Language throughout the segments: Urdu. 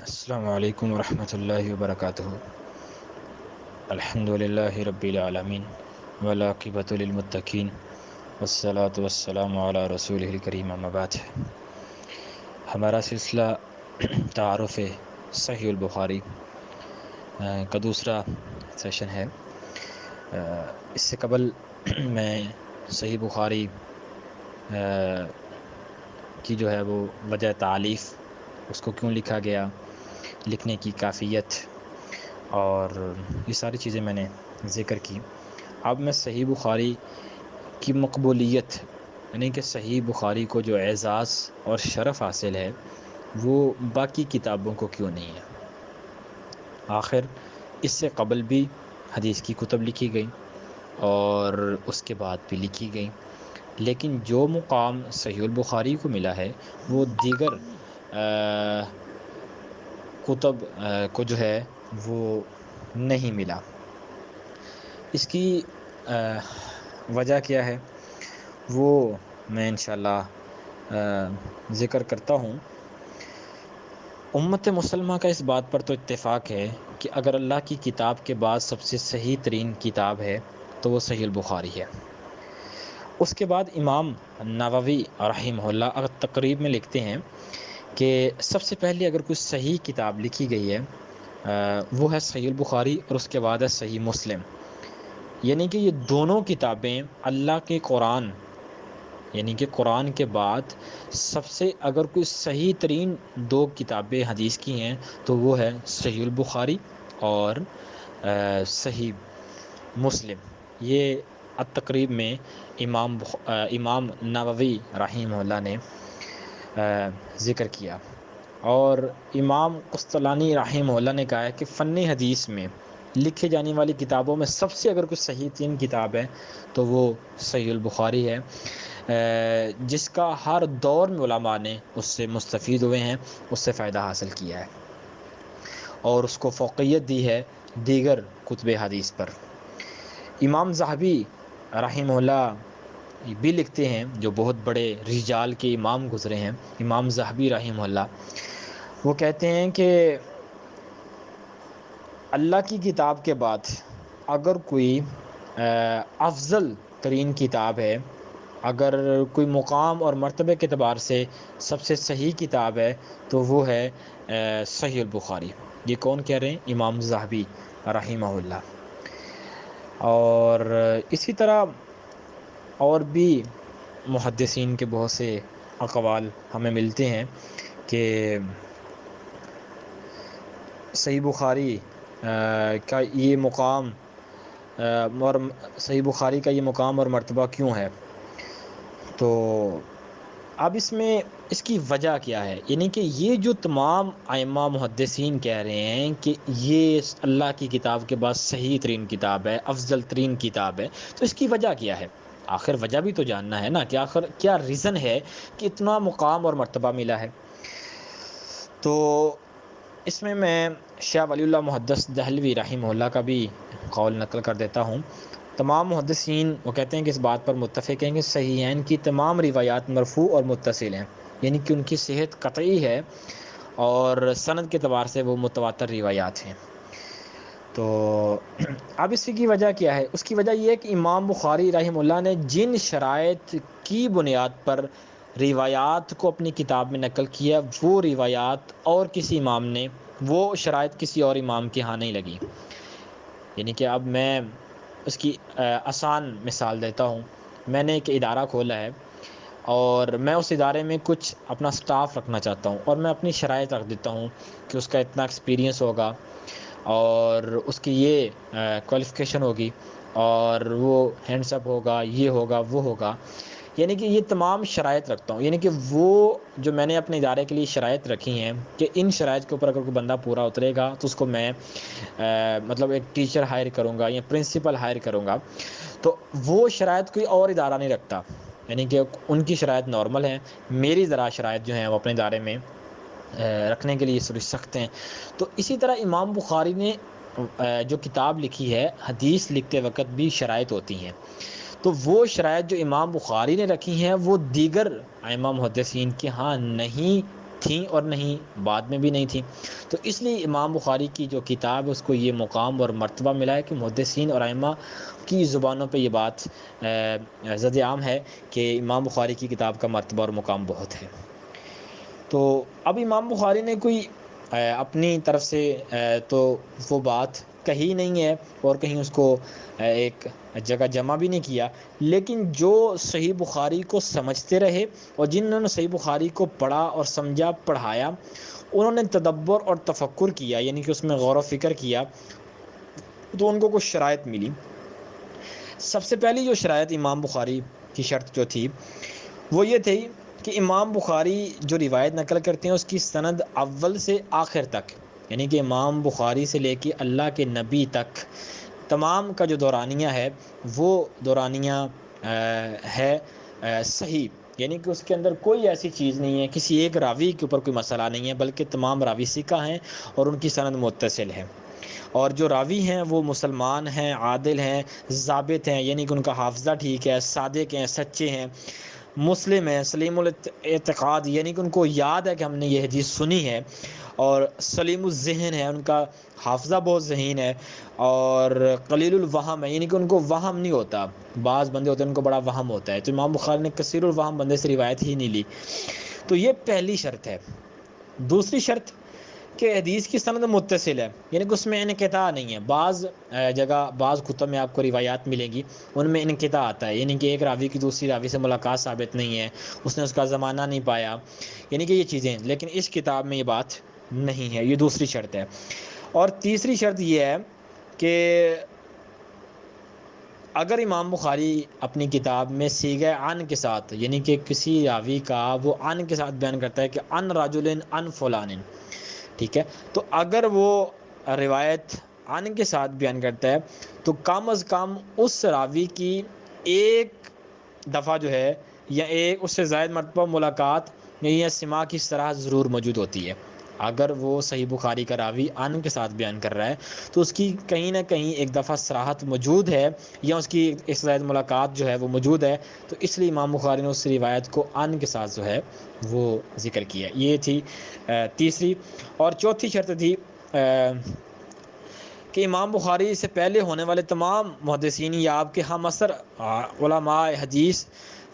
السلام علیکم ورحمۃ اللہ وبرکاتہ۔ الحمد للہ رب العالمین والعاقبۃ للمتقین والصلاة والسلام علی رسولہ الکریم، اما بعد۔ ہمارا سلسلہ تعارف صحیح البخاری کا دوسرا سیشن ہے۔ اس سے قبل میں صحیح بخاری کی جو ہے وہ وجہ تعلیف، اس کو کیوں لکھا گیا، لکھنے کی کافیت اور یہ ساری چیزیں میں نے ذکر کی۔ اب میں صحیح بخاری کی مقبولیت، یعنی کہ صحیح بخاری کو جو اعزاز اور شرف حاصل ہے وہ باقی کتابوں کو کیوں نہیں ہے۔ آخر اس سے قبل بھی حدیث کی کتب لکھی گئی اور اس کے بعد بھی لکھی گئی، لیکن جو مقام صحیح البخاری کو ملا ہے وہ دیگر کتب کو جو ہے وہ نہیں ملا۔ اس کی وجہ کیا ہے وہ میں انشاءاللہ ذکر کرتا ہوں۔ امت مسلمہ کا اس بات پر تو اتفاق ہے کہ اگر اللہ کی کتاب کے بعد سب سے صحیح ترین کتاب ہے تو وہ صحیح البخاری ہے۔ اس کے بعد امام نووی رحمہ اللہ تقریب میں لکھتے ہیں کہ سب سے پہلے اگر کوئی صحیح کتاب لکھی گئی ہے وہ ہے صحیح البخاری، اور اس کے بعد ہے صحیح مسلم۔ یعنی کہ یہ دونوں کتابیں اللہ کے قرآن، یعنی کہ قرآن کے بعد سب سے اگر کوئی صحیح ترین دو کتابیں حدیث کی ہیں تو وہ ہے صحیح البخاری اور صحیح مسلم۔ یہ التقریب میں امام نووی رحمہ اللہ نے ذکر کیا، اور امام قسطلانی رحمہ اللہ نے کہا ہے کہ فن حدیث میں لکھے جانے والی کتابوں میں سب سے اگر کوئی صحیح ترین کتاب ہے تو وہ صحیح البخاری ہے، جس کا ہر دور میں علماء نے اس سے مستفید ہوئے ہیں، اس سے فائدہ حاصل کیا ہے اور اس کو فوقیت دی ہے دیگر کتب حدیث پر۔ امام ذہبی رحمہ اللہ بھی لکھتے ہیں، جو بہت بڑے رجال کے امام گزرے ہیں، امام ذہبی رحمہ اللہ، وہ کہتے ہیں کہ اللہ کی کتاب کے بعد اگر کوئی افضل ترین کتاب ہے، اگر کوئی مقام اور مرتبے کے اعتبار سے سب سے صحیح کتاب ہے تو وہ ہے صحیح البخاری۔ یہ کون کہہ رہے ہیں؟ امام ذہبی رحمہ اللہ۔ اور اسی طرح اور بھی محدثین کے بہت سے اقوال ہمیں ملتے ہیں کہ صحیح بخاری کا یہ مقام اور صحیح بخاری کا یہ مقام اور مرتبہ کیوں ہے۔ تو اب اس کی وجہ کیا ہے؟ یعنی کہ یہ جو تمام ائمہ محدثین کہہ رہے ہیں کہ یہ اللہ کی کتاب کے بعد صحیح ترین کتاب ہے، افضل ترین کتاب ہے، تو اس کی وجہ کیا ہے؟ آخر وجہ بھی تو جاننا ہے نا، کہ آخر کیا ریزن ہے کہ اتنا مقام اور مرتبہ ملا ہے۔ تو اس میں شاہ ولی اللہ محدث دہلوی رحمہ اللہ کا بھی قول نقل کر دیتا ہوں۔ تمام محدثین وہ کہتے ہیں کہ اس بات پر متفق ہیں کہ صحیحین کی تمام روایات مرفوع اور متصل ہیں، یعنی کہ ان کی صحت قطعی ہے اور سند کے اعتبار سے وہ متواتر روایات ہیں۔ تو اب اس کی وجہ کیا ہے؟ اس کی وجہ یہ ہے کہ امام بخاری رحمہ اللہ نے جن شرائط کی بنیاد پر روایات کو اپنی کتاب میں نقل کیا، وہ روایات اور کسی امام نے، وہ شرائط کسی اور امام کے ہاں نہیں لگی۔ یعنی کہ اب میں اس کی آسان مثال دیتا ہوں۔ میں نے ایک ادارہ کھولا ہے اور میں اس ادارے میں کچھ اپنا سٹاف رکھنا چاہتا ہوں، اور میں اپنی شرائط رکھ دیتا ہوں کہ اس کا اتنا ایکسپیرینس ہوگا اور اس کی یہ کوالیفیکیشن ہوگی اور وہ ہینڈس اپ ہوگا، یہ ہوگا، وہ ہوگا۔ یعنی کہ یہ تمام شرائط رکھتا ہوں، یعنی کہ وہ جو میں نے اپنے ادارے کے لیے شرائط رکھی ہیں کہ ان شرائط کے اوپر اگر کوئی بندہ پورا اترے گا تو اس کو میں مطلب ایک ٹیچر ہائر کروں گا یا پرنسپل ہائر کروں گا، تو وہ شرائط کوئی اور ادارہ نہیں رکھتا۔ یعنی کہ ان کی شرائط نارمل ہیں، میری ذرا شرائط جو ہیں وہ اپنے ادارے میں رکھنے کے لیے تھوڑی سخت ہیں۔ تو اسی طرح امام بخاری نے جو کتاب لکھی ہے، حدیث لکھتے وقت بھی شرائط ہوتی ہیں، تو وہ شرائط جو امام بخاری نے رکھی ہیں وہ دیگر ائمہ محدثین کے ہاں نہیں تھیں اور نہیں بعد میں بھی نہیں تھیں. تو اس لیے امام بخاری کی جو کتاب ہے اس کو یہ مقام اور مرتبہ ملا ہے کہ محدثین اور ائمہ کی زبانوں پہ یہ بات زد عام ہے کہ امام بخاری کی کتاب کا مرتبہ اور مقام بہت ہے. تو اب امام بخاری نے کوئی اپنی طرف سے تو وہ بات کہی نہیں ہے اور کہیں اس کو ایک جگہ جمع بھی نہیں کیا، لیکن جو صحیح بخاری کو سمجھتے رہے اور جنہوں نے صحیح بخاری کو پڑھا اور سمجھا پڑھایا، انہوں نے تدبر اور تفکر کیا، یعنی کہ اس میں غور و فکر کیا، تو ان کو کچھ شرائط ملی. سب سے پہلی جو شرائط امام بخاری کی شرط جو تھی وہ یہ تھی کہ امام بخاری جو روایت نقل کرتے ہیں اس کی سند اول سے آخر تک، یعنی کہ امام بخاری سے لے کے اللہ کے نبی تک تمام کا جو دورانیہ ہے وہ دورانیہ ہے صحیح، یعنی کہ اس کے اندر کوئی ایسی چیز نہیں ہے، کسی ایک راوی کے اوپر کوئی مسئلہ نہیں ہے، بلکہ تمام راوی ثقہ ہیں اور ان کی سند متصل ہے. اور جو راوی ہیں وہ مسلمان ہیں، عادل ہیں، ضابط ہیں، یعنی کہ ان کا حافظہ ٹھیک ہے، صادق ہیں، سچے ہیں، مسلم ہیں، سلیم الاعتقاد، یعنی کہ ان کو یاد ہے کہ ہم نے یہ حدیث سنی ہے، اور سلیم الذہن ہے، ان کا حافظہ بہت ذہین ہے، اور قلیل الوہم ہے، یعنی کہ ان کو وہم نہیں ہوتا. بعض بندے ہوتے ہیں ان کو بڑا وہم ہوتا ہے، تو امام بخاری نے کثیر الوہم بندے سے روایت ہی نہیں لی. تو یہ پہلی شرط ہے. دوسری شرط کہ حدیث کی سند متصل ہے، یعنی کہ اس میں انقطاع نہیں ہے. بعض جگہ بعض کتب میں آپ کو روایات ملیں گی ان میں انقطاع آتا ہے، یعنی کہ ایک راوی کی دوسری راوی سے ملاقات ثابت نہیں ہے، اس نے اس کا زمانہ نہیں پایا، یعنی کہ یہ چیزیں ہیں. لیکن اس کتاب میں یہ بات نہیں ہے. یہ دوسری شرط ہے. اور تیسری شرط یہ ہے کہ اگر امام بخاری اپنی کتاب میں صیغہ عن کے ساتھ، یعنی کہ کسی راوی کا وہ عن کے ساتھ بیان کرتا ہے کہ عن رجل عن فلان، ٹھیک ہے، تو اگر وہ روایت عن کے ساتھ بیان کرتا ہے تو کم از کم اس راوی کی ایک دفعہ جو ہے یا ایک اس سے زائد مرتبہ ملاقات یا سماع کی صراحت ضرور موجود ہوتی ہے. اگر وہ صحیح بخاری کا راوی عن کے ساتھ بیان کر رہا ہے تو اس کی کہیں نہ کہیں ایک دفعہ صراحت موجود ہے یا اس کی ایک زائد ملاقات جو ہے وہ موجود ہے. تو اس لیے امام بخاری نے اس روایت کو عن کے ساتھ جو ہے وہ ذکر کیا. یہ تھی تیسری. اور چوتھی شرط تھی کہ امام بخاری سے پہلے ہونے والے تمام محدثین یا آپ کے ہم عصر علماء حدیث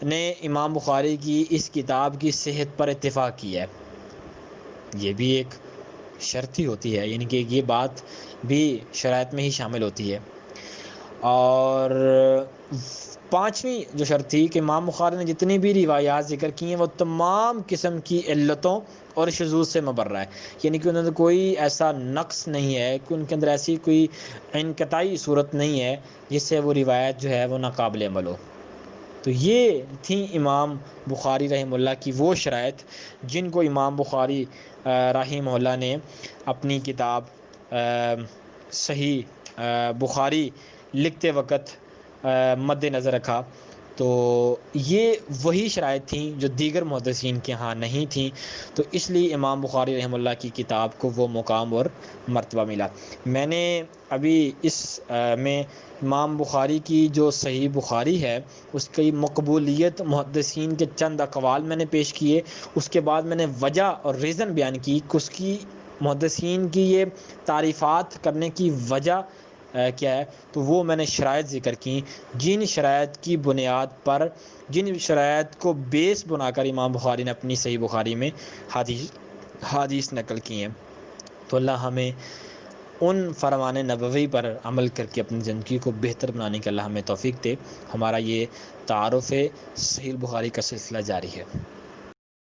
نے امام بخاری کی اس کتاب کی صحت پر اتفاق کیا ہے. یہ بھی ایک شرط ہی ہوتی ہے، یعنی کہ یہ بات بھی شرائط میں ہی شامل ہوتی ہے. اور پانچویں جو شرط تھی کہ امام بخاری نے جتنی بھی روایات ذکر کی ہیں وہ تمام قسم کی علتوں اور شذوذ سے مبرہ ہے، یعنی کہ انہوں نے کوئی ایسا نقص نہیں ہے کہ ان کے اندر ایسی کوئی انقطاعی صورت نہیں ہے جس سے وہ روایت جو ہے وہ ناقابل عمل ہو. تو یہ تھیں امام بخاری رحمہ اللہ کی وہ شرائط جن کو امام بخاری رحمہ اللہ نے اپنی کتاب صحیح بخاری لکھتے وقت مد نظر رکھا. تو یہ وہی شرائط تھیں جو دیگر محدثین کے ہاں نہیں تھیں، تو اس لیے امام بخاری رحمہ اللہ کی کتاب کو وہ مقام اور مرتبہ ملا. میں نے ابھی اس میں امام بخاری کی جو صحیح بخاری ہے اس کی مقبولیت محدثین کے چند اقوال میں نے پیش کیے، اس کے بعد میں نے وجہ اور ریزن بیان کی کہ اس کی محدثین کی یہ تعریفات کرنے کی وجہ کیا ہے. تو وہ میں نے شرائط ذکر کی، جن شرائط کی بنیاد پر، جن شرائط کو بیس بنا کر امام بخاری نے اپنی صحیح بخاری میں حدیث نقل کی ہیں. تو اللہ ہمیں ان فرمان نبوی پر عمل کر کے اپنی زندگی کو بہتر بنانے کے اللہ ہمیں توفیق دے. ہمارا یہ تعارف صحیح بخاری کا سلسلہ جاری ہے.